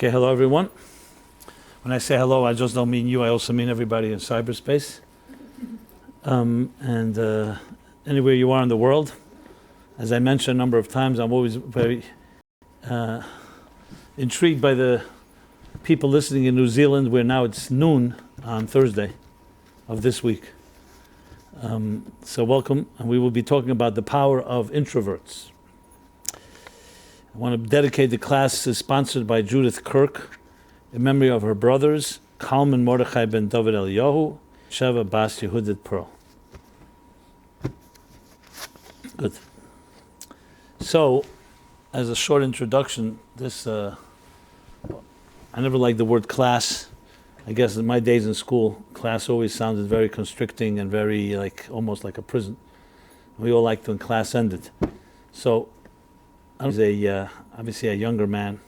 Okay, hello everyone. When I say hello, I just don't mean you, I also mean everybody in cyberspace. Anywhere you are in the world. As I mentioned a number of times, I'm always very intrigued by the people listening in New Zealand, where now it's noon on Thursday of this week. So welcome, and we will be talking about the power of introverts. I want to dedicate the class sponsored by Judith Kirk in memory of her brothers, Kalman Mordechai ben David Eliyahu, Sheva Bas Yehudit Pearl. Good. So, as a short introduction, I never liked the word class. I guess in my days in school, class always sounded very constricting and very almost like a prison. We all liked when class ended. So, I was obviously a younger man,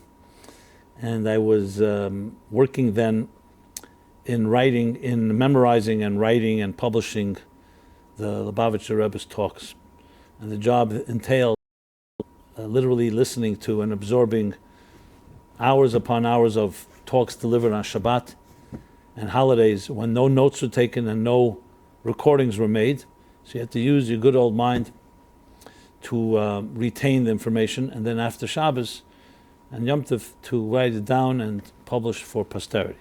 and I was working then in memorizing and writing and publishing the Lubavitcher Rebbe's talks. And the job entailed literally listening to and absorbing hours upon hours of talks delivered on Shabbat and holidays when no notes were taken and no recordings were made. So you had to use your good old mind to retain the information, and then after Shabbos and Yom Tov to write it down and publish for posterity.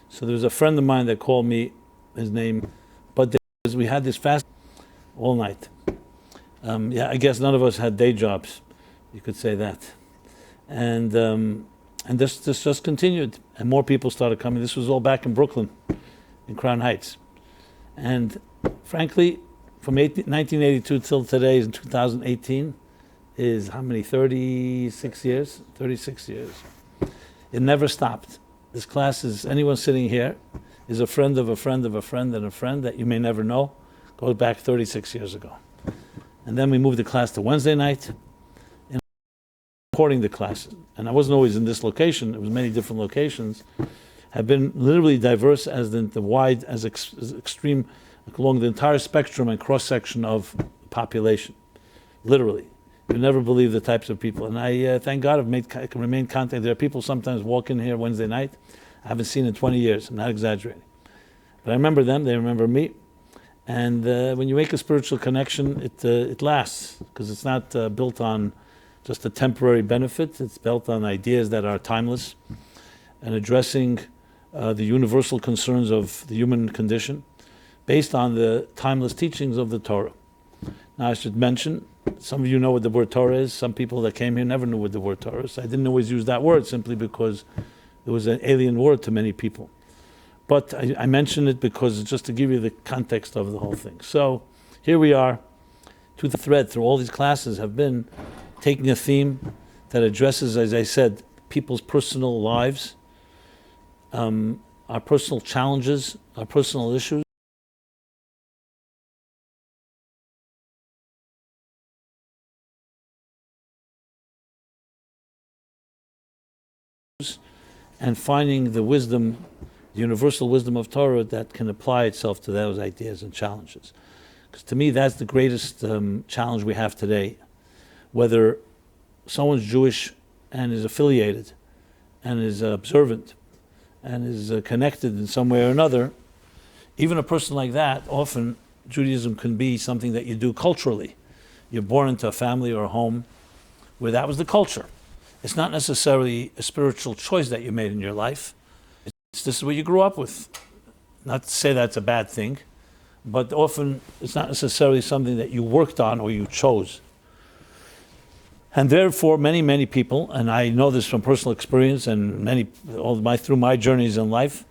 So there was a friend of mine that called me, his name, but we had this fast all night. I guess none of us had day jobs, you could say that. And this just continued, and more people started coming. This was all back in Brooklyn, in Crown Heights. And frankly, from 1982 till today, in 2018, is how many? 36 years? 36 years. It never stopped. This class is, anyone sitting here is a friend of a friend of a friend and a friend that you may never know. Goes back 36 years ago. And then we moved the class to Wednesday night, and recording the classes. And I wasn't always in this location. It was many different locations. Have been literally diverse as extreme, along the entire spectrum and cross-section of the population. Literally. You never believe the types of people. And I, thank God, I can remain in contact. There are people sometimes walk in here Wednesday night I haven't seen in 20 years. I'm not exaggerating. But I remember them. They remember me. And when you make a spiritual connection, it lasts, because it's not built on just a temporary benefit. It's built on ideas that are timeless and addressing the universal concerns of the human condition based on the timeless teachings of the Torah. Now I should mention, some of you know what the word Torah is. Some people that came here never knew what the word Torah is. I didn't always use that word simply because it was an alien word to many people. But I mention it because it's just to give you the context of the whole thing. So here we are. To the thread through all these classes have been taking a theme that addresses, as I said, people's personal lives, our personal challenges, our personal issues, and finding the wisdom, the universal wisdom of Torah that can apply itself to those ideas and challenges. Because to me, that's the greatest challenge we have today. Whether someone's Jewish and is affiliated and is observant and is connected in some way or another, even a person like that, often Judaism can be something that you do culturally. You're born into a family or a home where that was the culture. It's not necessarily a spiritual choice that you made in your life. This is what you grew up with. Not to say that's a bad thing, but often it's not necessarily something that you worked on or you chose. And therefore, many, many people, and I know this from personal experience and through my journeys in life,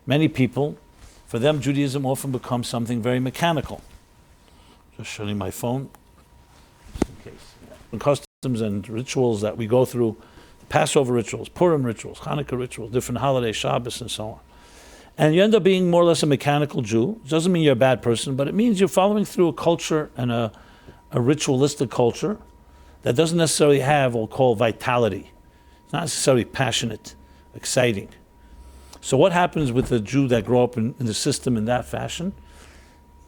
many people, for them Judaism often becomes something very mechanical. Just shutting my phone, just in case. And customs and rituals that we go through, Passover rituals, Purim rituals, Hanukkah rituals, different holidays, Shabbos, and so on. And you end up being more or less a mechanical Jew. It doesn't mean you're a bad person, but it means you're following through a culture and a ritualistic culture that doesn't necessarily have what we'll call vitality. It's not necessarily passionate, exciting. So what happens with a Jew that grew up in the system in that fashion?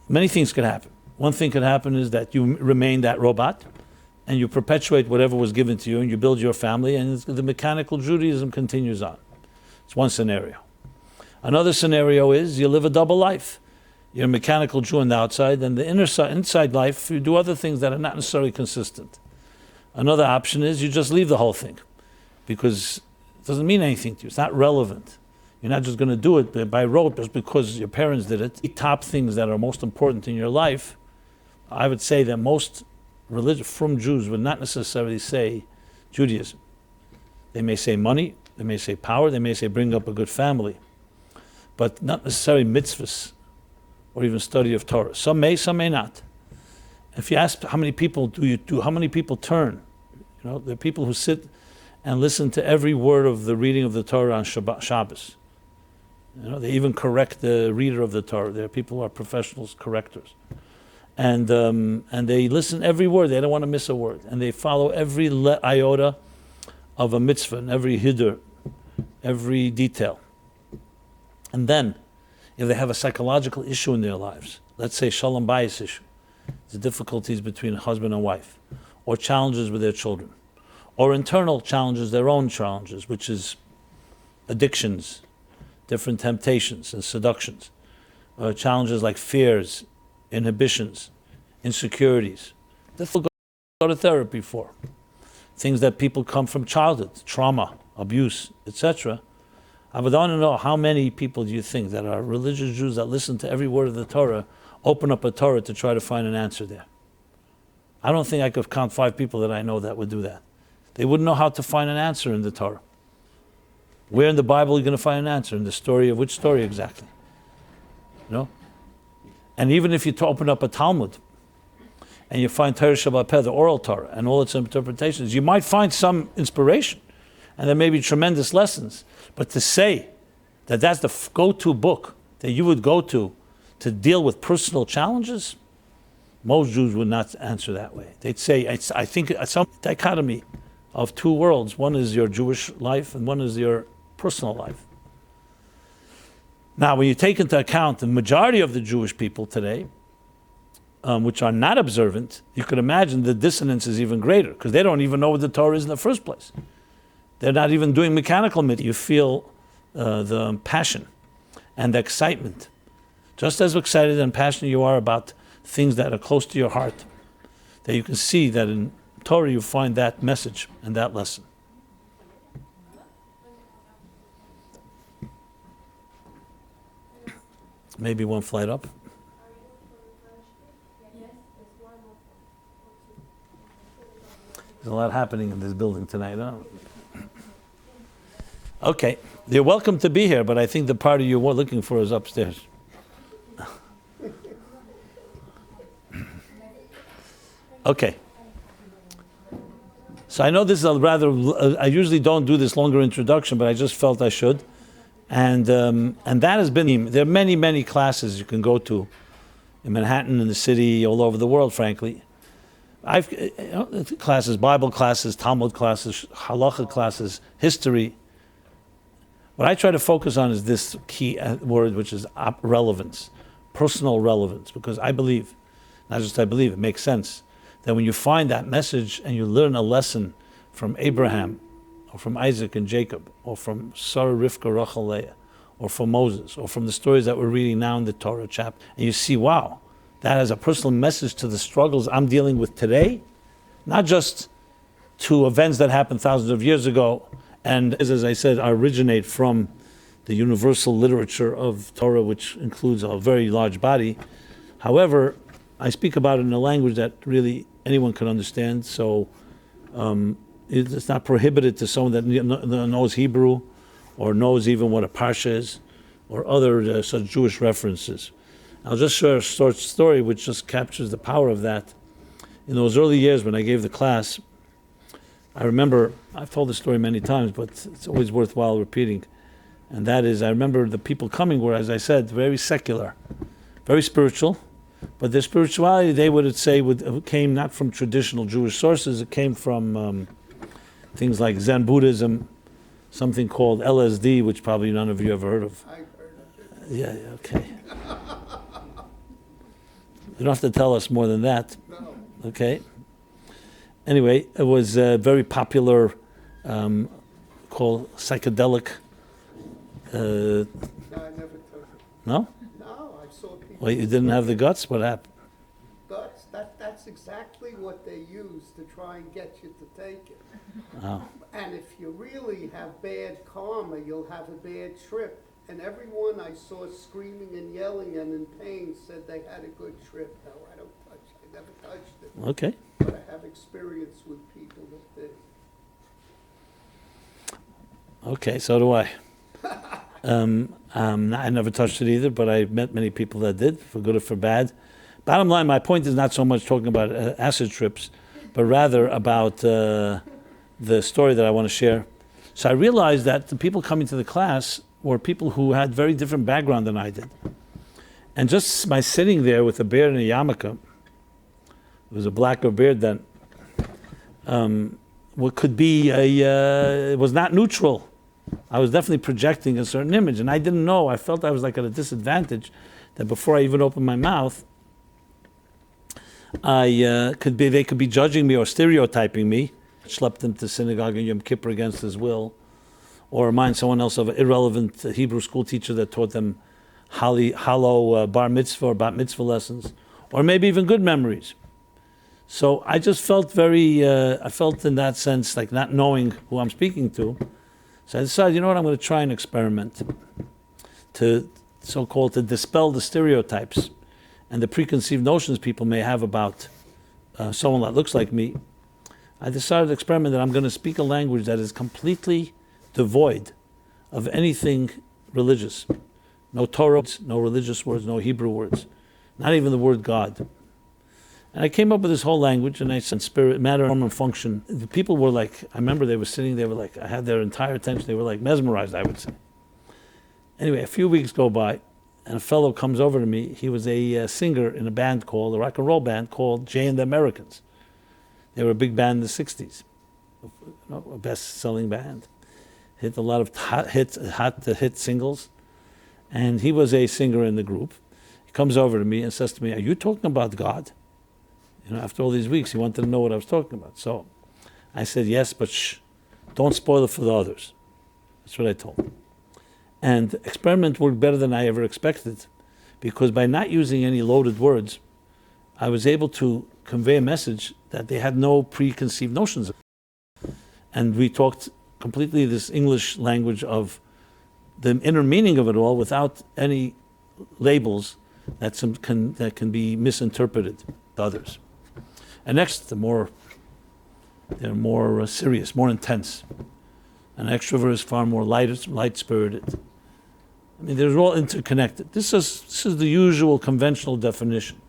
Many things could happen. One thing could happen is that you remain that robot, and you perpetuate whatever was given to you, and you build your family, and the mechanical Judaism continues on. It's one scenario. Another scenario is you live a double life. You're a mechanical Jew on the outside, and the inside life, you do other things that are not necessarily consistent. Another option is you just leave the whole thing, because it doesn't mean anything to you. It's not relevant. You're not just going to do it by rote just because your parents did it. The top things that are most important in your life, I would say that most from Jews would not necessarily say Judaism. They may say money, they may say power, they may say bring up a good family, but not necessarily mitzvahs or even study of Torah. Some may not. If you ask how many people how many people turn, there are people who sit and listen to every word of the reading of the Torah on Shabbos. They even correct the reader of the Torah. There are people who are professionals, correctors. And they listen every word. They don't want to miss a word. And they follow every iota of a mitzvah, and every hidur, every detail. And then, if they have a psychological issue in their lives, let's say shalom bayis issue, the difficulties between husband and wife, or challenges with their children, or internal challenges, their own challenges, which is addictions, different temptations and seductions, challenges like fears, inhibitions, insecurities. This will go to therapy for. Things that people come from childhood, trauma, abuse, etc. I would want to know how many people do you think that are religious Jews that listen to every word of the Torah, open up a Torah to try to find an answer there. I don't think I could count 5 people that I know that would do that. They wouldn't know how to find an answer in the Torah. Where in the Bible are you going to find an answer? In the story of which story exactly? And even if you open up a Talmud and you find Torah Shabbat Peh, the oral Torah, and all its interpretations, you might find some inspiration, and there may be tremendous lessons. But to say that that's the go-to book that you would go to deal with personal challenges, most Jews would not answer that way. They'd say, I think it's some dichotomy of 2 worlds. One is your Jewish life, and one is your personal life. Now, when you take into account the majority of the Jewish people today, which are not observant, you could imagine the dissonance is even greater, because they don't even know what the Torah is in the first place. They're not even doing mechanical mitzvah. You feel the passion and the excitement. Just as excited and passionate you are about things that are close to your heart, that you can see that in Torah you find that message and that lesson. Maybe one flight up. There's a lot happening in this building tonight, huh? Okay, you're welcome to be here, but I think the party you're looking for is upstairs. Okay. So I know this is a rather, I usually don't do this longer introduction, but I just felt I should. And that has been, there are many, many classes you can go to in Manhattan, in the city, all over the world, frankly. Classes, Bible classes, Talmud classes, halacha classes, history. What I try to focus on is this key word, which is relevance, personal relevance, because I believe, not just I believe, it makes sense, that when you find that message and you learn a lesson from Abraham, or from Isaac and Jacob, or from Sarah, Rivka, Rachel, Leah, or from Moses, or from the stories that we're reading now in the Torah chapter, and you see, wow, that has a personal message to the struggles I'm dealing with today, not just to events that happened thousands of years ago, and as I said, originate from the universal literature of Torah, which includes a very large body. However, I speak about it in a language that really anyone can understand, so it's not prohibited to someone that knows Hebrew or knows even what a parsha is or other such Jewish references. I'll just share a short story which just captures the power of that. In those early years when I gave the class, I remember, I've told this story many times, but it's always worthwhile repeating. And that is, I remember the people coming were, as I said, very secular, very spiritual, but their spirituality, they would say, came not from traditional Jewish sources, it came from things like Zen Buddhism, something called LSD, which probably none of you ever heard of. I've heard of it. Yeah, okay. You don't have to tell us more than that. No. Okay. Anyway, it was very popular, called psychedelic. No, I never took it. No? No, I saw people. Well, you didn't have the guts? What happened? Guts. That's exactly what they use to try and get you to take it. Oh. And if you really have bad karma, you'll have a bad trip. And everyone I saw screaming and yelling and in pain said they had a good trip. No, I don't touch it. I never touched it. Okay. But I have experience with people that did. Okay, so do I. I never touched it either, but I met many people that did, for good or for bad. Bottom line, my point is not so much talking about acid trips, but rather about the story that I want to share. So I realized that the people coming to the class were people who had very different background than I did. And just by sitting there with a beard and a yarmulke, it was a blacker beard then, what could be it was not neutral. I was definitely projecting a certain image, and I didn't know. I felt I was like at a disadvantage, that before I even opened my mouth, they could be judging me or stereotyping me. Schlepped him to synagogue in Yom Kippur against his will, or remind someone else of an irrelevant Hebrew school teacher that taught them hollow bar mitzvah or bat mitzvah lessons, or maybe even good memories. So I just felt I felt in that sense like not knowing who I'm speaking to. So I decided, you know what, I'm going to try an experiment to so-called to dispel the stereotypes and the preconceived notions people may have about someone that looks like me. I decided to experiment that I'm going to speak a language that is completely devoid of anything religious. No Torah, no religious words, no Hebrew words, not even the word God. And I came up with this whole language, and I said spirit, matter, form, and function. The people were like, I remember they were sitting, they were like, I had their entire attention, they were like mesmerized, I would say. Anyway, a few weeks go by, and a fellow comes over to me. He was a singer in a rock and roll band called Jay and the Americans. They were a big band in the 60s, a best-selling band. Hit a lot of hot hit singles. And he was a singer in the group. He comes over to me and says to me, are you talking about God? You know, after all these weeks, he wanted to know what I was talking about. So I said, yes, but shh, don't spoil it for the others. That's what I told him. And the experiment worked better than I ever expected, because by not using any loaded words, I was able to convey a message that they had no preconceived notions of. And we talked completely this English language of the inner meaning of it all without any labels that can be misinterpreted to others. And next, they're more serious, more intense. An extrovert is far more light-spirited. I mean, they're all interconnected. This is the usual conventional definition.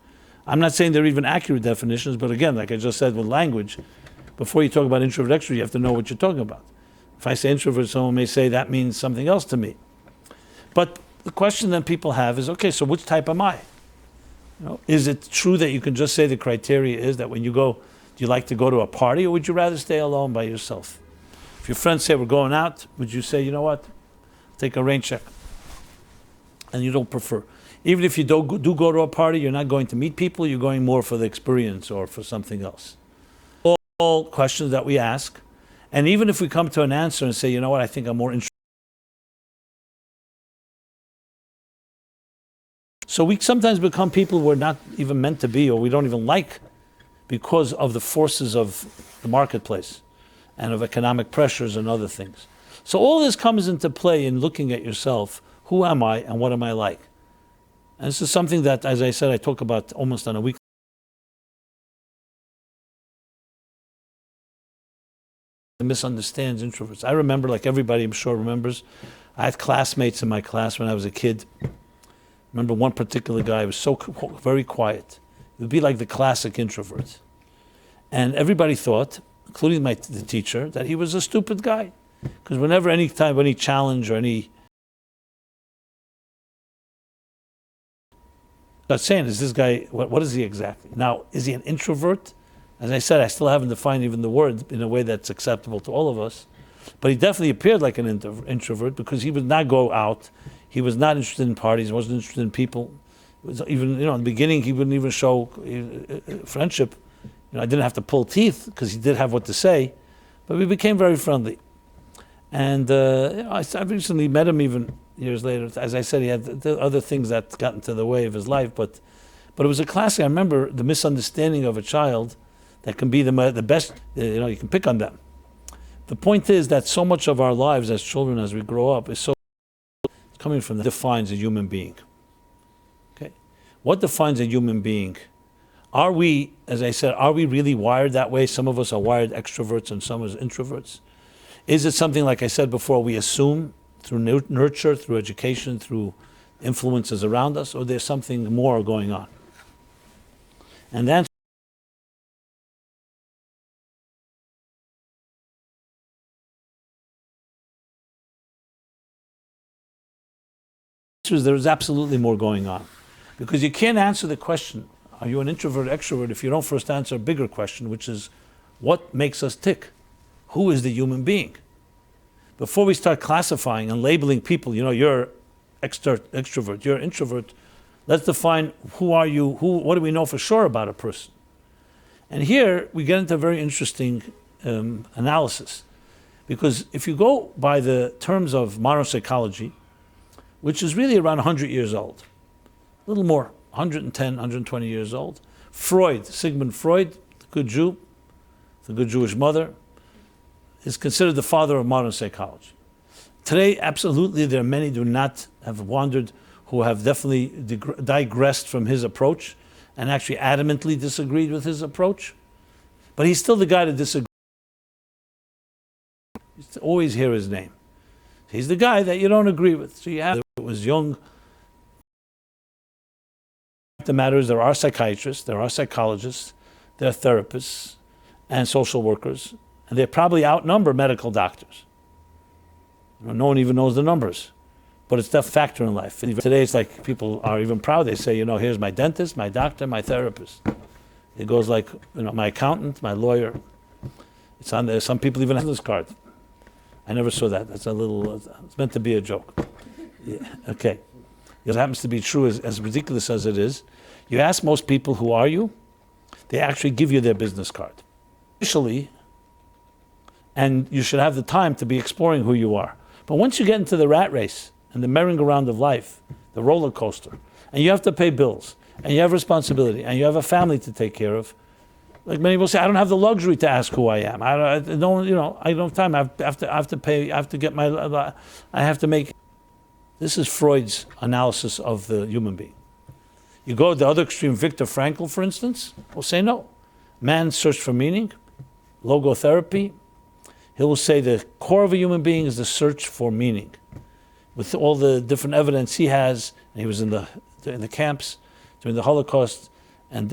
I'm not saying they're even accurate definitions, but again, like I just said with language, before you talk about introvert, extrovert, you have to know what you're talking about. If I say introvert, someone may say that means something else to me. But the question that people have is, okay, so which type am I? You know, is it true that you can just say the criteria is that when you go, do you like to go to a party, or would you rather stay alone by yourself? If your friends say we're going out, would you say, you know what, take a rain check? And you don't prefer. Even if you do go to a party, you're not going to meet people, you're going more for the experience or for something else. All questions that we ask. And even if we come to an answer and say, you know what, I think I'm more interested. So we sometimes become people we're not even meant to be, or we don't even like, because of the forces of the marketplace and of economic pressures and other things. So all this comes into play in looking at yourself. Who am I and what am I like? And this is something that, as I said, I talk about almost on a weekly. Misunderstands introverts. I remember, like everybody I'm sure remembers, I had classmates in my class when I was a kid. Remember one particular guy was so very quiet. It would be like the classic introvert. And everybody thought, including the teacher, that he was a stupid guy. Because whenever, any challenge or any... I'm saying, is this guy, what is he exactly? Now, is he an introvert? As I said, I still haven't defined even the word in a way that's acceptable to all of us. But he definitely appeared like an introvert, because he would not go out. He was not interested in parties, wasn't interested in people. It was even, in the beginning, he wouldn't even show friendship. I didn't have to pull teeth because he did have what to say, but we became very friendly. And I recently met him even years later. As I said, he had the other things that got into the way of his life, but it was a classic. I remember the misunderstanding of a child that can be the best, you can pick on them. The point is that so much of our lives as children, as we grow up, is so coming from that defines a human being. Okay, what defines a human being? Are we, as I said, are we really wired that way? Some of us are wired extroverts and some as introverts. Is it something, like I said before, we assume through nurture, through education, through influences around us, or there's something more going on? And that's there's absolutely more going on. Because you can't answer the question, are you an introvert or extrovert, if you don't first answer a bigger question, which is, what makes us tick? Who is the human being? Before we start classifying and labeling people, you're extrovert, you're introvert, let's define who are you, what do we know for sure about a person? And here we get into a very interesting analysis. Because if you go by the terms of modern psychology, which is really around 100 years old, a little more, 110, 120 years old. Sigmund Freud, the good Jew, the good Jewish mother, is considered the father of modern psychology. Today, absolutely, there are many who have wandered, who have definitely digressed from his approach and actually adamantly disagreed with his approach. But he's still the guy to disagree. You always hear his name. He's the guy that you don't agree with. So you have, it was Jung. The matter is there are psychiatrists, there are psychologists, there are therapists and social workers, and they probably outnumber medical doctors. No one even knows the numbers, but it's that factor in life. Today it's like people are even proud. They say, here's my dentist, my doctor, my therapist. It goes like, my accountant, my lawyer. It's on there. Some people even have this card. I never saw that. That's it's meant to be a joke. Yeah. Okay. It happens to be true, as ridiculous as it is. You ask most people, who are you? They actually give you their business card. Initially, and you should have the time to be exploring who you are. But once you get into the rat race and the merry-go-round of life, the roller coaster, and you have to pay bills, and you have responsibility, and you have a family to take care of, like many people say, I don't have the luxury to ask who I am. I don't have time. I have to pay. I have to get I have to make. This is Freud's analysis of the human being. You go to the other extreme, Viktor Frankl, for instance, will say no. Man's search for meaning, logotherapy. He will say the core of a human being is the search for meaning. With all the different evidence he has, and he was in the camps during the Holocaust, and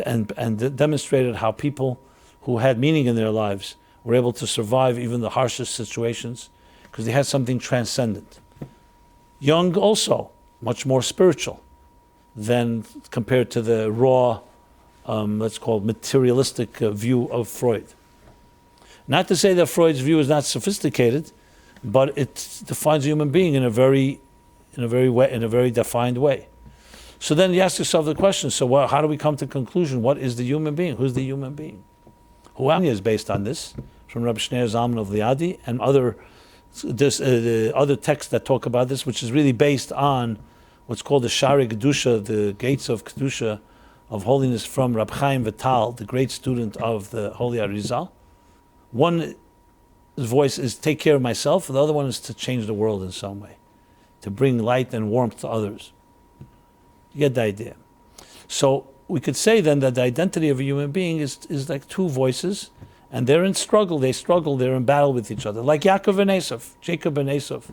demonstrated how people who had meaning in their lives were able to survive even the harshest situations because they had something transcendent. Jung also, much more spiritual than compared to the raw, let's call it materialistic view of Freud. Not to say that Freud's view is not sophisticated, but it defines a human being in a very defined way. So then you ask yourself the question, how do we come to the conclusion? What is the human being? Who's the human being? Huang is based on this, from Rabbi Shneur Zalman of Liadi, and other texts that talk about this, which is really based on what's called the Shari Kedusha, the gates of Kedusha, of holiness, from Rab Chaim Vital, the great student of the Holy Arizal. One voice is take care of myself, and the other one is to change the world in some way, to bring light and warmth to others. You get the idea. So we could say then that the identity of a human being is like two voices, and they're in struggle, they're in battle with each other. Like Yaakov and Esav, Jacob and Esav.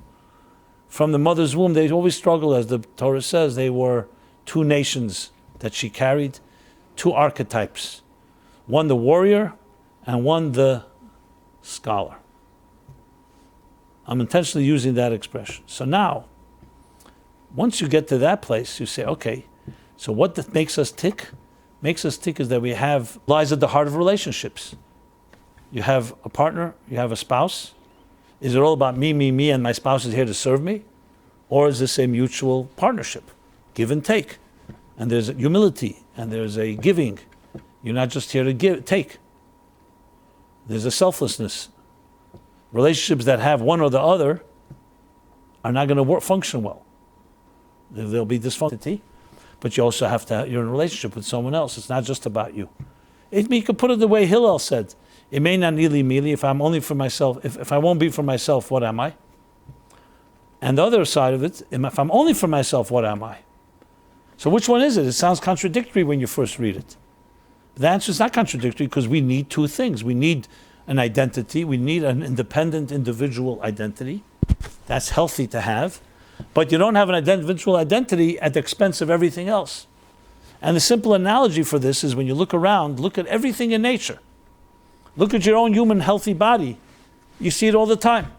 From the mother's womb, they always struggled, as the Torah says. They were two nations that she carried, two archetypes. One the warrior, and one the scholar. I'm intentionally using that expression. So now, once you get to that place, you say, okay, so what makes us tick? Makes us tick is that we have, lies at the heart of relationships. You have a partner, you have a spouse. Is it all about me, and my spouse is here to serve me? Or is this a mutual partnership? Give and take. And there's humility, and there's a giving. You're not just here to take. There's a selflessness. Relationships that have one or the other are not going to function well. There'll be dysfunction. But you also have to, you're in a relationship with someone else. It's not just about you. You could put it the way Hillel said, it may not nearly mealy if I'm only for myself. If I won't be for myself, what am I? And the other side of it, if I'm only for myself, what am I? So which one is it? It sounds contradictory when you first read it. The answer is not contradictory because we need two things. We need an identity. We need an independent individual identity. That's healthy to have. But you don't have an individual identity at the expense of everything else. And the simple analogy for this is when you look around, look at everything in nature. Look at your own human healthy body. You see it all the time.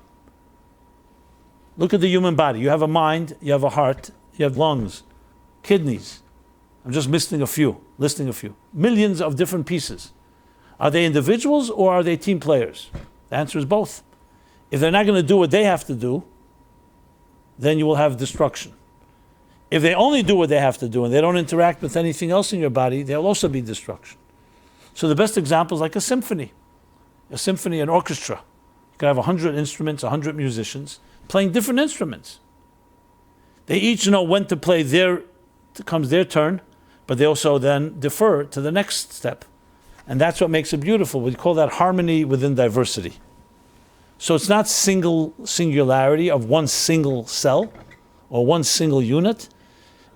Look at the human body. You have a mind, you have a heart, you have lungs, kidneys. I'm just listing a few. Millions of different pieces. Are they individuals or are they team players? The answer is both. If they're not going to do what they have to do, then you will have destruction. If they only do what they have to do and they don't interact with anything else in your body, there'll also be destruction. So the best example is like a symphony, an orchestra. You can have 100 instruments, 100 musicians playing different instruments. They each know when to play comes their turn, but they also then defer to the next step. And that's what makes it beautiful. We call that harmony within diversity. So it's not singularity of one single cell or one single unit.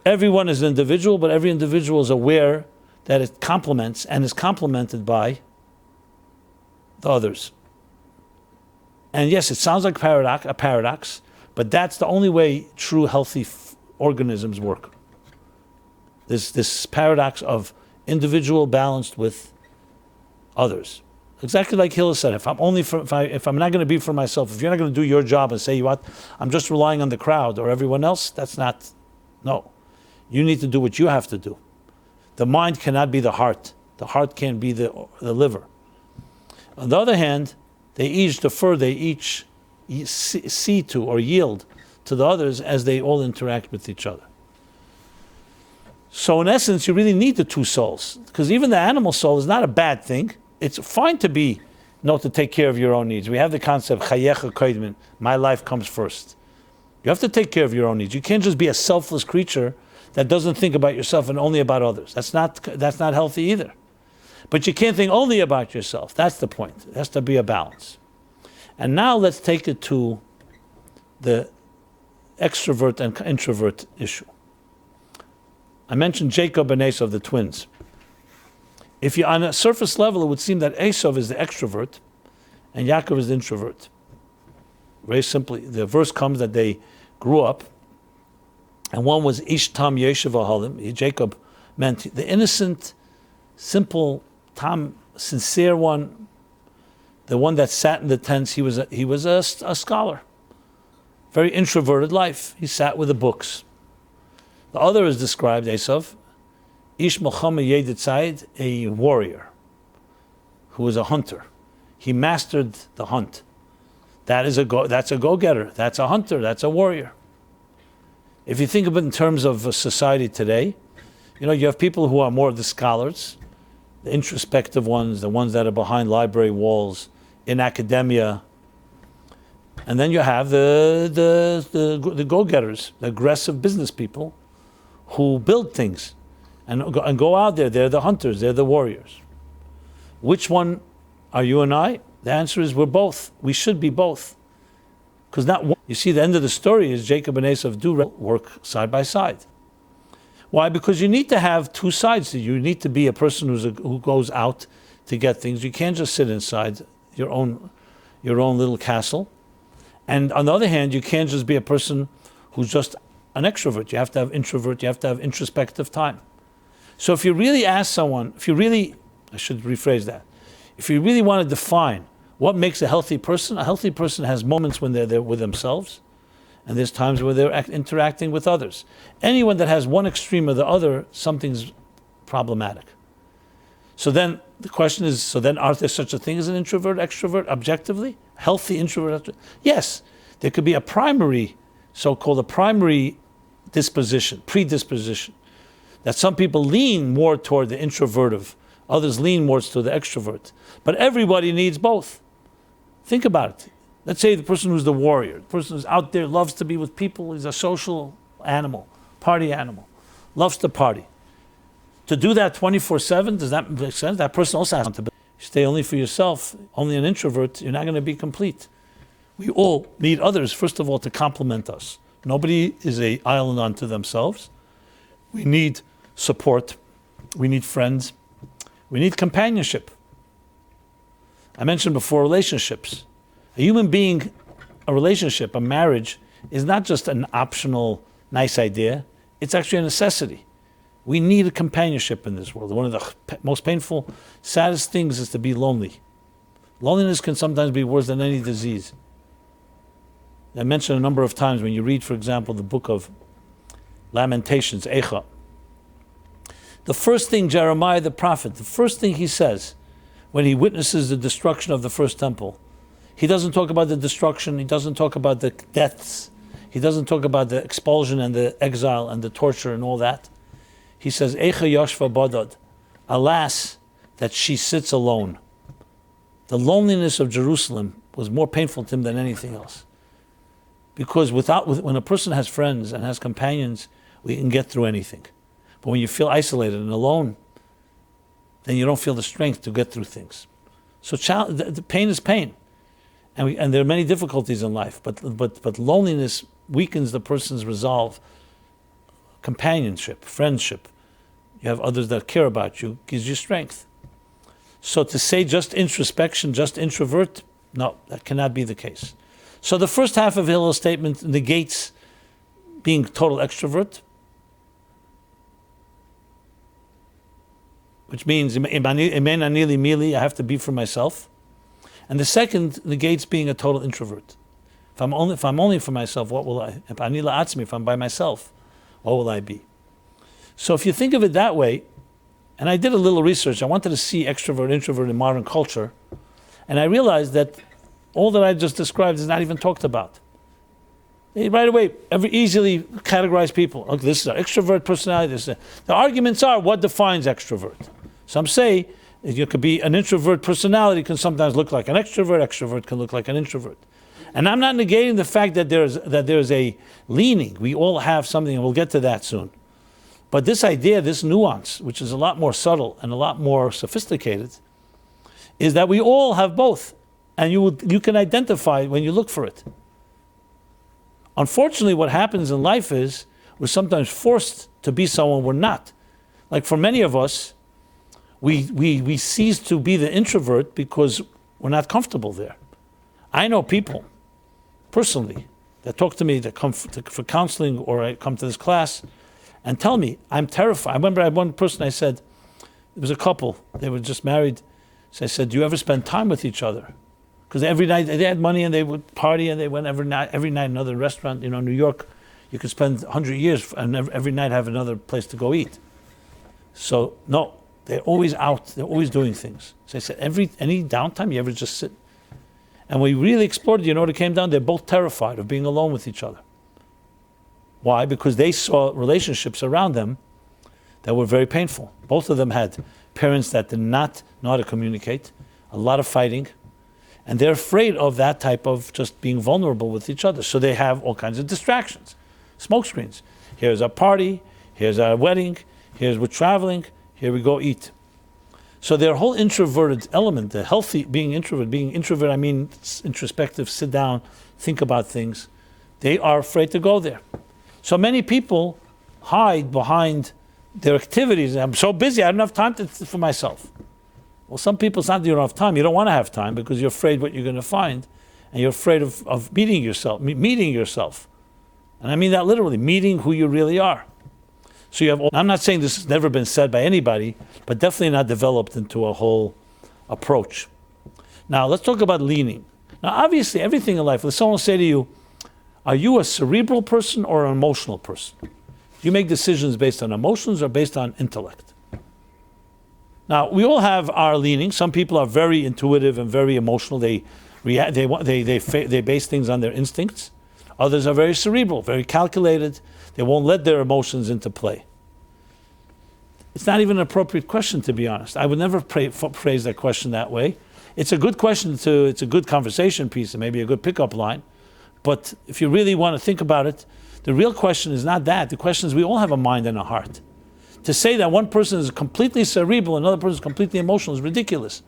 Everyone is an individual, but every individual is aware that it complements and is complemented by the others. And yes, it sounds like a paradox, but that's the only way true healthy organisms work. This paradox of individual balanced with others. Exactly like Hillel said, if I'm not going to be for myself, if you're not going to do your job and say, you know what, I'm just relying on the crowd or everyone else, that's not, no. You need to do what you have to do. The mind cannot be the heart. The heart can't be the liver. On the other hand, they each defer, they each see to or yield to the others as they all interact with each other. So in essence, you really need the two souls, because even the animal soul is not a bad thing. It's fine to to take care of your own needs. We have the concept, chayecha koidmin, my life comes first. You have to take care of your own needs. You can't just be a selfless creature that doesn't think about yourself and only about others. That's not healthy either. But you can't think only about yourself. That's the point. It has to be a balance. And now let's take it to the extrovert and introvert issue. I mentioned Jacob and Esau, the twins. If you on a surface level, it would seem that Esau is the extrovert and Yaakov is the introvert. Very simply, the verse comes that they grew up, and one was Ish Tam Yeshiv Ahalim. Jacob meant the innocent, simple, Tam, sincere one, the one that sat in the tents. He was a scholar, very introverted life. He sat with the books. The other is described, Esav, Ish Mohammed Yedid Said, a warrior who was a hunter. He mastered the hunt. That's a go-getter. That's a hunter. That's a warrior. If you think of it in terms of society today, you have people who are more of the scholars, the introspective ones, the ones that are behind library walls, in academia. And then you have the go-getters, the aggressive business people who build things and go out there. They're the hunters. They're the warriors. Which one are you and I? The answer is we're both. We should be both. Because not one. You see, the end of the story is Jacob and Esau do work side by side. Why? Because you need to have two sides. You need to be a person who goes out to get things. You can't just sit inside your own little castle. And on the other hand, you can't just be a person who's just an extrovert. You have to have introvert. You have to have introspective time. So if you really ask someone, I should rephrase that. If you really want to define what makes a healthy person has moments when they're there with themselves, and there's times where they're interacting with others. Anyone that has one extreme or the other, something's problematic. So then the question is, are there such a thing as an introvert, extrovert, objectively? Healthy introvert, extrovert? Yes, there could be a primary predisposition, that some people lean more toward the introvertive Others lean more to the extrovert. But everybody needs both. Think about it. Let's say the person who's the warrior, the person who's out there, loves to be with people, he's a social animal, party animal, loves to party. To do that 24/7, does that make sense? That person also has to be. You stay only for yourself, only an introvert, you're not going to be complete. We all need others, first of all, to complement us. Nobody is an island unto themselves. We need support. We need friends. We need companionship. I mentioned before relationships. A human being, a relationship, a marriage, is not just an optional, nice idea. It's actually a necessity. We need a companionship in this world. One of the most painful, saddest things is to be lonely. Loneliness can sometimes be worse than any disease. I mentioned a number of times when you read, for example, the book of Lamentations, Eicha. The first thing Jeremiah the prophet, the first thing he says when he witnesses the destruction of the first temple, he doesn't talk about the destruction, he doesn't talk about the deaths, he doesn't talk about the expulsion and the exile and the torture and all that. He says, Eicha Yashva Badad, alas, that she sits alone. The loneliness of Jerusalem was more painful to him than anything else. Because when a person has friends and has companions, we can get through anything. But when you feel isolated and alone, then you don't feel the strength to get through things. So the pain is pain. And there are many difficulties in life, but loneliness weakens the person's resolve. Companionship, friendship, you have others that care about you, gives you strength. So to say just introspection, just introvert, no, that cannot be the case. So the first half of Hillel's statement negates being total extrovert, which means I have to be for myself. And the second negates being a total introvert. If I'm only for myself, what will I? If I'm by myself, what will I be? So if you think of it that way, and I did a little research, I wanted to see extrovert, introvert in modern culture, and I realized that all that I just described is not even talked about. They right away easily categorize people. Okay, this is an extrovert personality. The arguments are, what defines extrovert? Some say you could be an introvert personality can sometimes look like an extrovert. Extrovert can look like an introvert. And I'm not negating the fact that there's a leaning. We all have something, and we'll get to that soon. But this idea, this nuance, which is a lot more subtle and a lot more sophisticated, is that we all have both. And you can identify when you look for it. Unfortunately, what happens in life is we're sometimes forced to be someone we're not. Like for many of us, we cease to be the introvert because we're not comfortable there. I know people, personally, that talk to me, that come for counseling, or I come to this class, and tell me, I'm terrified. I remember I had one person, I said, it was a couple, they were just married. So I said, do you ever spend time with each other? Because every night they had money and they would party and they went every night another restaurant. You know, New York, you could spend 100 years and every night have another place to go eat. So no, they're always out. They're always doing things. So I said, any downtime you ever just sit? And we really explored it. You know what it came down? They're both terrified of being alone with each other. Why? Because they saw relationships around them that were very painful. Both of them had parents that did not know how to communicate, a lot of fighting, and they're afraid of that type of just being vulnerable with each other. So they have all kinds of distractions, smoke screens. Here's our party, here's our wedding, here's we're traveling, here we go eat. So their whole introverted element, the healthy being introvert, I mean introspective, sit down, think about things, they are afraid to go there. So many people hide behind their activities. I'm so busy, I don't have time for myself. Well, some people, it's not that you don't have time. You don't want to have time because you're afraid what you're going to find. And you're afraid of meeting yourself. And I mean that literally, meeting who you really are. So you have, I'm not saying this has never been said by anybody, but definitely not developed into a whole approach. Now, let's talk about leaning. Now, obviously, everything in life, if someone will say to you, are you a cerebral person or an emotional person? Do you make decisions based on emotions or based on intellect? Now, we all have our leanings. Some people are very intuitive and very emotional. They base things on their instincts. Others are very cerebral, very calculated. They won't let their emotions into play. it's not even an appropriate question, to be honest. I would never phrase that question that way. It's a good question it's a good conversation piece and maybe a good pickup line. But if you really want to think about it, the real question is not that. The question is we all have a mind and a heart. To say that one person is completely cerebral and another person is completely emotional is ridiculous.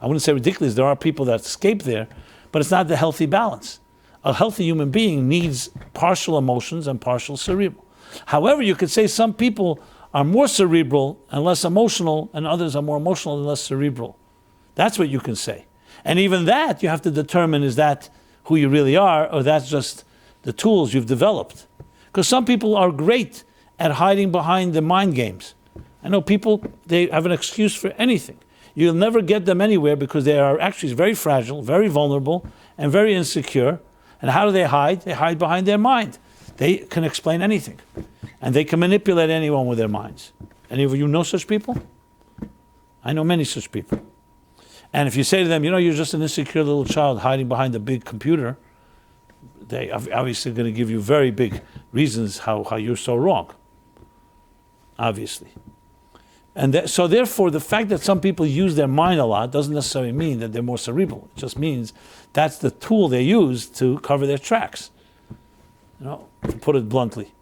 I wouldn't say ridiculous. There are people that escape there, but it's not the healthy balance. A healthy human being needs partial emotions and partial cerebral. However, you could say some people are more cerebral and less emotional, and others are more emotional and less cerebral. That's what you can say. And even that, you have to determine, is that who you really are, or that's just the tools you've developed? Because some people are great at hiding behind the mind games. I know people, they have an excuse for anything. You'll never get them anywhere because they are actually very fragile, very vulnerable, and very insecure. And how do they hide? They hide behind their mind. They can explain anything. And they can manipulate anyone with their minds. Any of you know such people? I know many such people. And if you say to them, you're just an insecure little child hiding behind a big computer, they are obviously going to give you very big reasons how you're so wrong. Obviously. And so therefore, the fact that some people use their mind a lot doesn't necessarily mean that they're more cerebral. It just means that's the tool they use to cover their tracks. To put it bluntly.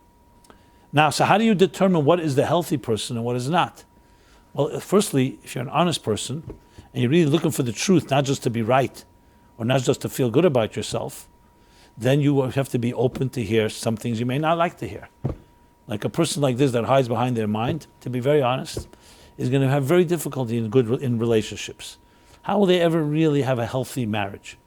Now, so how do you determine what is the healthy person and what is not? Well, firstly, if you're an honest person and you're really looking for the truth, not just to be right or not just to feel good about yourself, then you have to be open to hear some things you may not like to hear. Like a person like this that hides behind their mind, to be very honest, is going to have very difficulty in relationships. How will they ever really have a healthy marriage?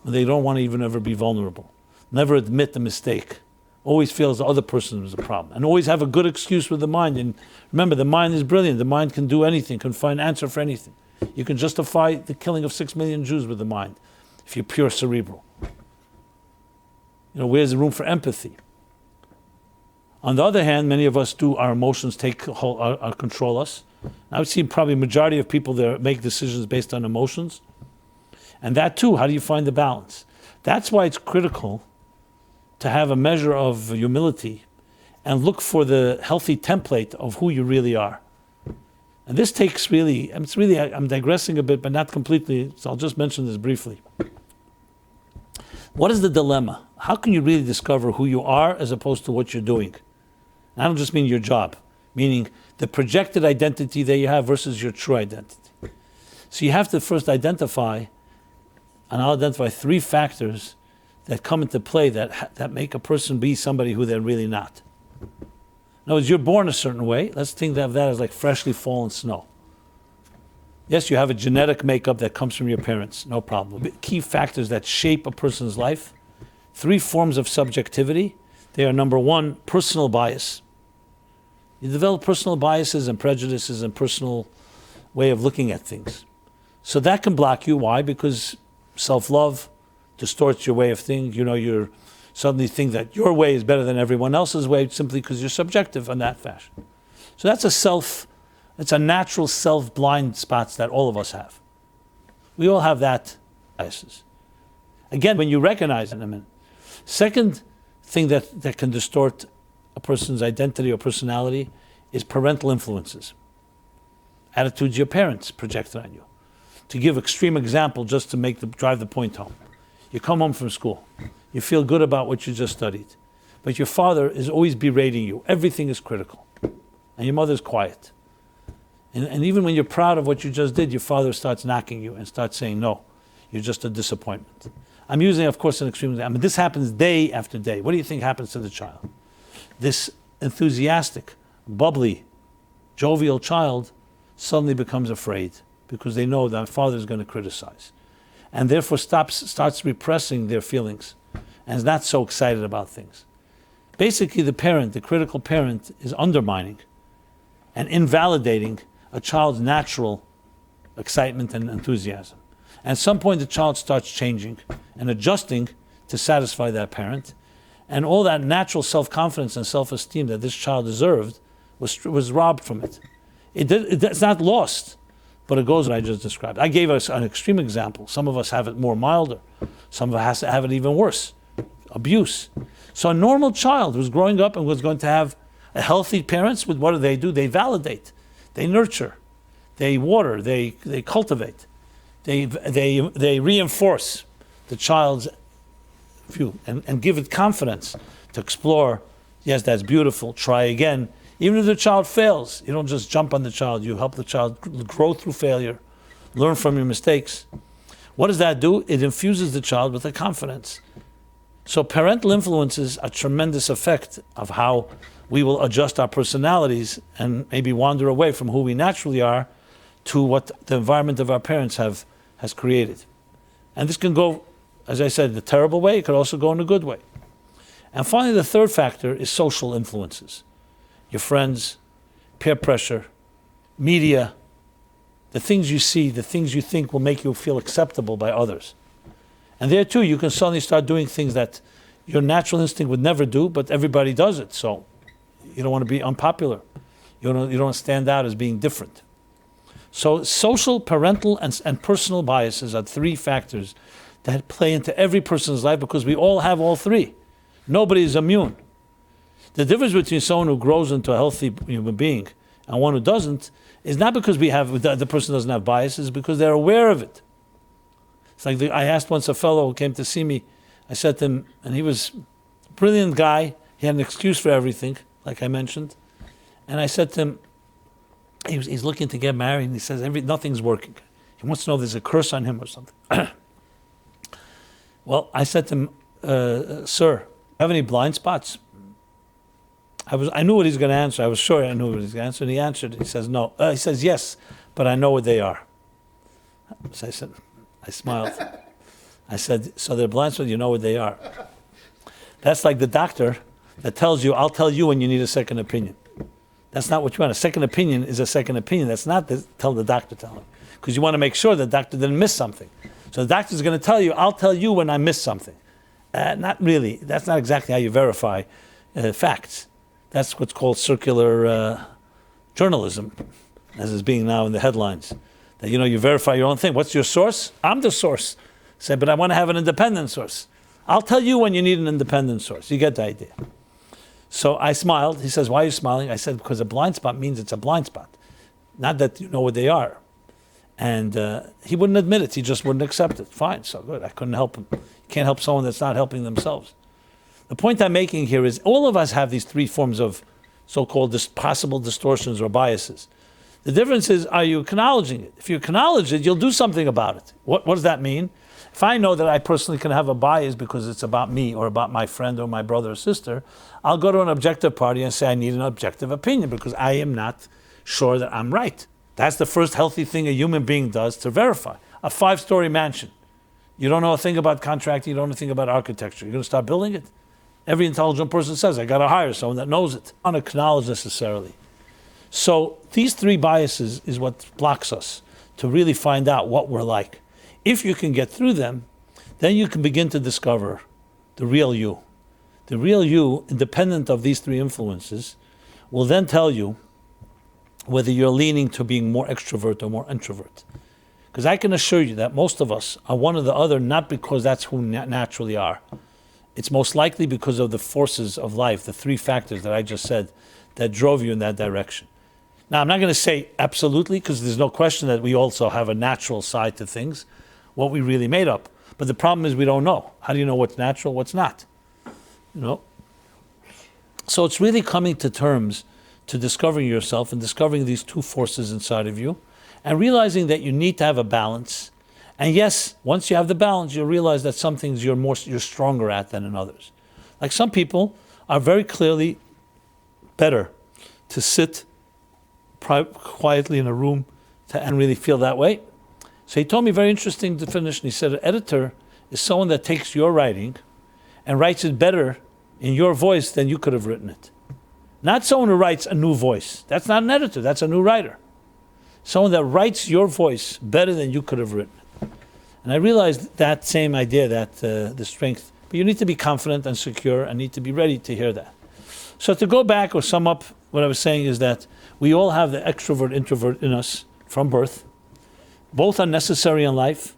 They don't want to even ever be vulnerable. Never admit the mistake. Always feels the other person is a problem. And always have a good excuse with the mind. And remember, the mind is brilliant. The mind can do anything, can find an answer for anything. You can justify the killing of 6 million Jews with the mind if you're pure cerebral. Where's the room for empathy? On the other hand, many of us our emotions control us. I would see probably a majority of people that make decisions based on emotions. And that too, how do you find the balance? That's why it's critical to have a measure of humility and look for the healthy template of who you really are. And this takes I'm digressing a bit, but not completely, so I'll just mention this briefly. What is the dilemma? How can you really discover who you are as opposed to what you're doing? And I don't just mean your job, meaning the projected identity that you have versus your true identity. So you have to first identify, and I'll identify 3 factors that come into play that make a person be somebody who they're really not. In other words, you're born a certain way. Let's think of that as like freshly fallen snow. Yes, you have a genetic makeup that comes from your parents, no problem. But key factors that shape a person's life, 3 forms of subjectivity. They are, number 1, personal bias. You develop personal biases and prejudices and personal way of looking at things. So that can block you. Why? Because self-love distorts your way of thinking. You suddenly think that your way is better than everyone else's way simply because you're subjective in that fashion. So that's it's a natural self-blind spots that all of us have. We all have that biases. Again, when you recognize it in a minute. Second thing that can distort a person's identity or personality is parental influences. Attitudes your parents projected on you. To give extreme example, just to drive the point home. You come home from school. You feel good about what you just studied. But your father is always berating you. Everything is critical. And your mother's quiet. And even when you're proud of what you just did, your father starts knocking you and starts saying, no, you're just a disappointment. I'm using, of course, an extreme example. This happens day after day. What do you think happens to the child? This enthusiastic, bubbly, jovial child suddenly becomes afraid because they know that father is going to criticize. And therefore starts repressing their feelings and is not so excited about things. Basically, the critical parent, is undermining and invalidating a child's natural excitement and enthusiasm. And at some point, the child starts changing and adjusting to satisfy that parent. And all that natural self-confidence and self-esteem that this child deserved was robbed from it. It's not lost, but it goes what I just described. I gave us an extreme example. Some of us have it more milder. Some of us have it even worse. Abuse. So a normal child who's growing up and was going to have A healthy parents, what do? They validate, they nurture, they water, they cultivate, they reinforce the child's view and give it confidence to explore. Yes, that's beautiful. Try again. Even if the child fails, you don't just jump on the child. You help the child grow through failure, learn from your mistakes. What does that do? It infuses the child with a confidence. So parental influences a tremendous effect of how we will adjust our personalities and maybe wander away from who we naturally are to what the environment of our parents has created. And this can go, as I said, in a terrible way. It could also go in a good way. And finally, the third factor is social influences. Your friends, peer pressure, media, the things you see, the things you think will make you feel acceptable by others. And there too, you can suddenly start doing things that your natural instinct would never do, but everybody does it. So you don't want to be unpopular. You don't want to stand out as being different. So social, parental, and personal biases are three factors that play into every person's life because we all have all three. Nobody is immune. The difference between someone who grows into a healthy human being and one who doesn't is not because the person doesn't have biases, because they're aware of it. It's like I asked once a fellow who came to see me, I said to him, and he was a brilliant guy, he had an excuse for everything, like I mentioned, and I said to him, he's looking to get married, and he says nothing's working. He wants to know if there's a curse on him or something. Well, I said to him, sir, have any blind spots? I knew what he's going to answer. I was sure I knew what he was going to answer. And he answered. He says, no. He says, yes, but I know what they are. So I smiled. I said, so they're blind spots, you know what they are. That's like the doctor that tells you, I'll tell you when you need a second opinion. That's not what you want. A second opinion is a second opinion. That's not tell the doctor, tell him. Because you want to make sure the doctor didn't miss something. So the doctor's going to tell you, I'll tell you when I miss something. Not really. That's not exactly how you verify facts. That's what's called circular journalism, as is being now in the headlines. That, you verify your own thing. What's your source? I'm the source. Say, but I want to have an independent source. I'll tell you when you need an independent source. You get the idea. So I smiled. He says, why are you smiling? I said, because a blind spot means it's a blind spot. Not that you know what they are. And he wouldn't admit it. He just wouldn't accept it. Fine, so good. I couldn't help him. You can't help someone that's not helping themselves. The point I'm making here is all of us have these three forms of so-called possible distortions or biases. The difference is, are you acknowledging it? If you acknowledge it, you'll do something about it. What does that mean? If I know that I personally can have a bias because it's about me or about my friend or my brother or sister, I'll go to an objective party and say I need an objective opinion because I am not sure that I'm right. That's the first healthy thing a human being does to verify. A 5-story mansion. You don't know a thing about contracting, you don't know a thing about architecture. You're going to start building it? Every intelligent person says, I got to hire someone that knows it. Not acknowledge necessarily. So these three biases is what blocks us to really find out what we're like. If you can get through them, then you can begin to discover the real you. The real you, independent of these three influences, will then tell you whether you're leaning to being more extrovert or more introvert. Because I can assure you that most of us are one or the other, not because that's who we naturally are. It's most likely because of the forces of life, the three factors that I just said, that drove you in that direction. Now, I'm not going to say absolutely, because there's no question that we also have a natural side to things, what we really made up. But the problem is we don't know. How do you know what's natural, what's not? So it's really coming to terms to discovering yourself and discovering these two forces inside of you and realizing that you need to have a balance. And yes, once you have the balance, you'll realize that some things you're stronger at than in others. Like some people are very clearly better to sit quietly in a room and really feel that way. So he told me a very interesting definition. He said an editor is someone that takes your writing and writes it better in your voice than you could have written it. Not someone who writes a new voice. That's not an editor, that's a new writer. Someone that writes your voice better than you could have written it. And I realized that same idea, that the strength, but you need to be confident and secure and need to be ready to hear that. So to go back or sum up, what I was saying is that we all have the extrovert introvert in us from birth. Both are necessary in life.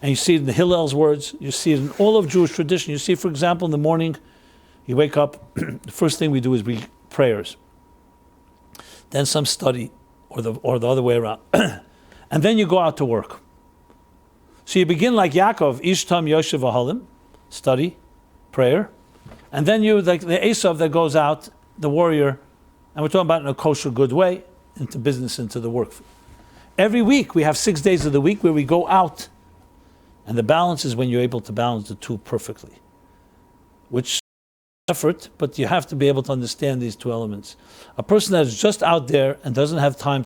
And you see it in the Hillel's words, you see it in all of Jewish tradition. You see, for example, in the morning, you wake up, the first thing we do is we prayers, then some study, or the other way around, and then you go out to work. So you begin like Yaakov, Ishtam Yoshev Ahalim, study, prayer, and then you like the Esav that goes out, the warrior, and we're talking about in a kosher, good way, into business, into the work. Every week we have 6 days of the week where we go out, and the balance is when you're able to balance the two perfectly, which effort, but you have to be able to understand these two elements. A person that is just out there and doesn't have time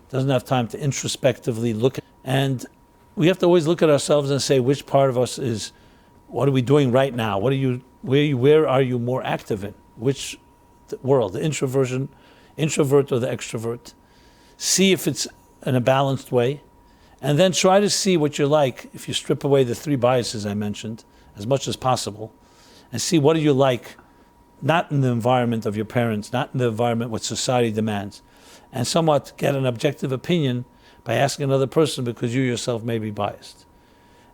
to introspectively look at, and we have to always look at ourselves and say which part of us is, what are we doing right now? Where are you more active in? Which world, the introvert or the extrovert? See if it's in a balanced way, and then try to see what you're like if you strip away the three biases I mentioned as much as possible, and see what are you like, not in the environment of your parents, not in the environment what society demands, and somewhat get an objective opinion by asking another person, because you yourself may be biased.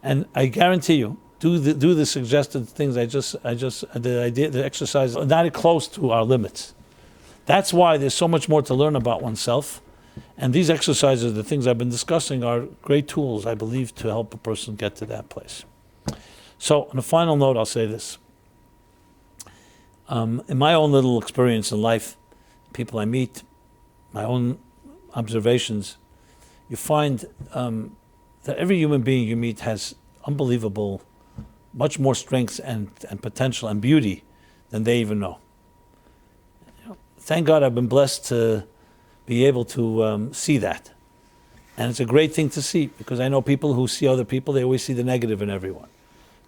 And I guarantee you, do the suggested things the exercise, not close to our limits. That's why there's so much more to learn about oneself. And these exercises, the things I've been discussing, are great tools, I believe, to help a person get to that place. So on a final note, I'll say this. In my own little experience in life, people I meet, my own observations, you find that every human being you meet has unbelievable, much more strength and potential and beauty than they even know. Thank God I've been blessed to be able to see that. And it's a great thing to see, because I know people who see other people, they always see the negative in everyone.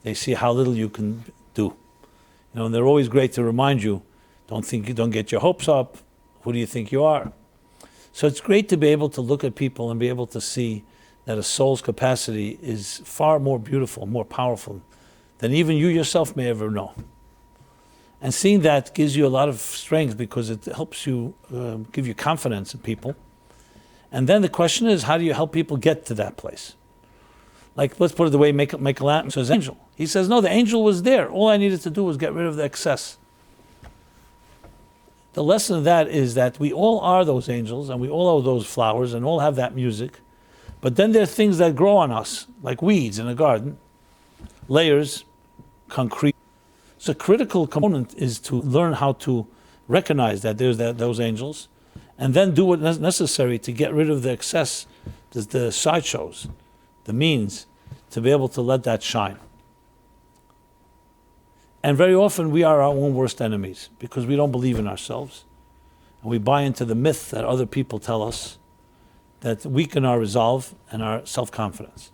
They see how little you can do. And they're always great to remind you, don't get your hopes up. Who do you think you are? So it's great to be able to look at people and be able to see that a soul's capacity is far more beautiful, more powerful than even you yourself may ever know. And seeing that gives you a lot of strength, because it helps you give you confidence in people. And then the question is, how do you help people get to that place? Like, let's put it the way Michelangelo says, angel. He says, no, the angel was there. All I needed to do was get rid of the excess. The lesson of that is that we all are those angels, and we all are those flowers, and all have that music. But then there are things that grow on us, like weeds in a garden, layers, concrete. So a critical component is to learn how to recognize that there's those angels, and then do what's necessary to get rid of the excess, the sideshows, the means, to be able to let that shine. And very often we are our own worst enemies, because we don't believe in ourselves. And we buy into the myth that other people tell us that weaken our resolve and our self-confidence.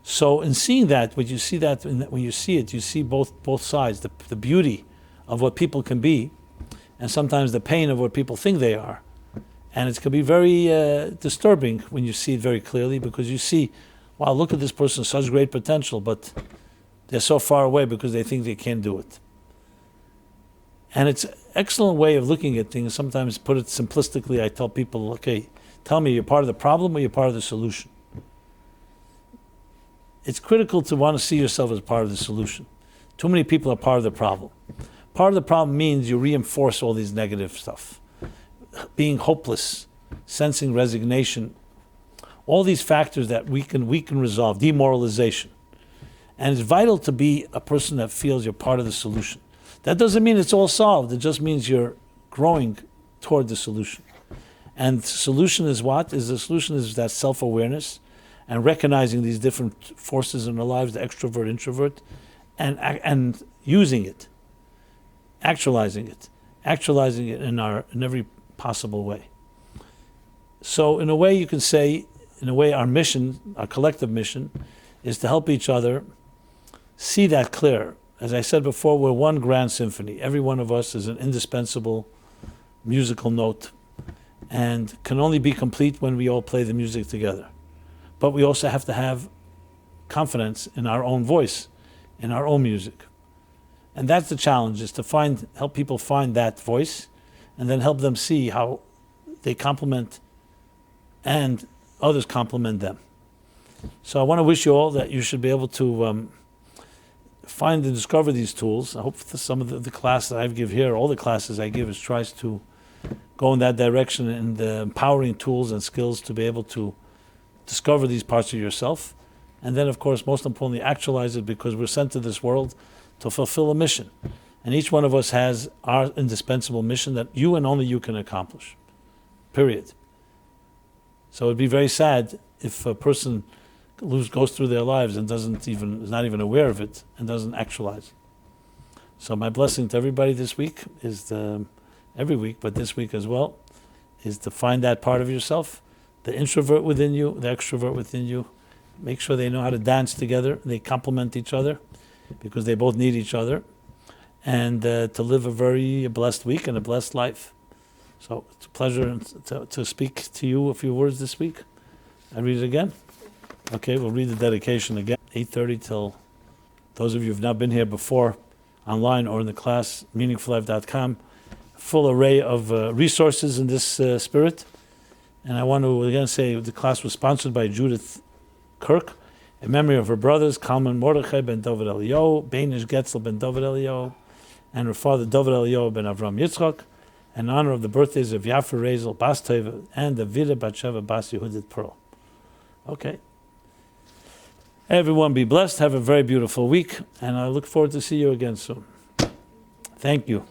So in seeing that, when you see it, you see both sides, the beauty of what people can be, and sometimes the pain of what people think they are. And it can be very disturbing when you see it very clearly, because you see, wow, look at this person, such great potential, but they're so far away because they think they can't do it. And it's an excellent way of looking at things. Sometimes, put it simplistically, I tell people, okay, tell me, you're part of the problem or you're part of the solution? It's critical to want to see yourself as part of the solution. Too many people are part of the problem. Part of the problem means you reinforce all these negative stuff. Being hopeless, sensing resignation, all these factors that we can resolve, demoralization. And it's vital to be a person that feels you're part of the solution. That doesn't mean it's all solved. It just means you're growing toward the solution. And the solution is what? The solution is that self-awareness and recognizing these different forces in our lives, the extrovert, introvert, and using it, actualizing it in every possible way. So in a way you can say, our mission, our collective mission, is to help each other see that clear. As I said before, we're one grand symphony. Every one of us is an indispensable musical note, and can only be complete when we all play the music together. But we also have to have confidence in our own voice, in our own music. And that's the challenge, is to help people find that voice, and then help them see how they complement and others complement them. So I want to wish you all that you should be able to find and discover these tools. I hope some of the class that I give here, all the classes I give, tries to go in that direction, and the empowering tools and skills to be able to discover these parts of yourself. And then, of course, most importantly, actualize it, because we're sent to this world to fulfill a mission. And each one of us has our indispensable mission that you and only you can accomplish. Period. So it'd be very sad if a person goes through their lives and is not even aware of it and doesn't actualize. So my blessing to everybody this week is every week, but this week as well, is to find that part of yourself, the introvert within you, the extrovert within you. Make sure they know how to dance together. They complement each other because they both need each other. And to live a very blessed week and a blessed life. So it's a pleasure to speak to you a few words this week. I read it again? Okay, we'll read the dedication again. 8:30 till, those of you who've not been here before, online or in the class, meaningfullife.com, full array of resources in this spirit. And I want to again say the class was sponsored by Judith Kirk, in memory of her brothers, Kalman Mordechai ben David Eliyahu, Beinish Getzel ben David Eliyahu, and her father David Eliyahu ben Avram Yitzchak, in honor of the birthdays of Yafa Rezel Bas Teva and Davida Batsheva Bas Yehudit Pearl. Okay. Everyone be blessed. Have a very beautiful week, and I look forward to see you again soon. Thank you.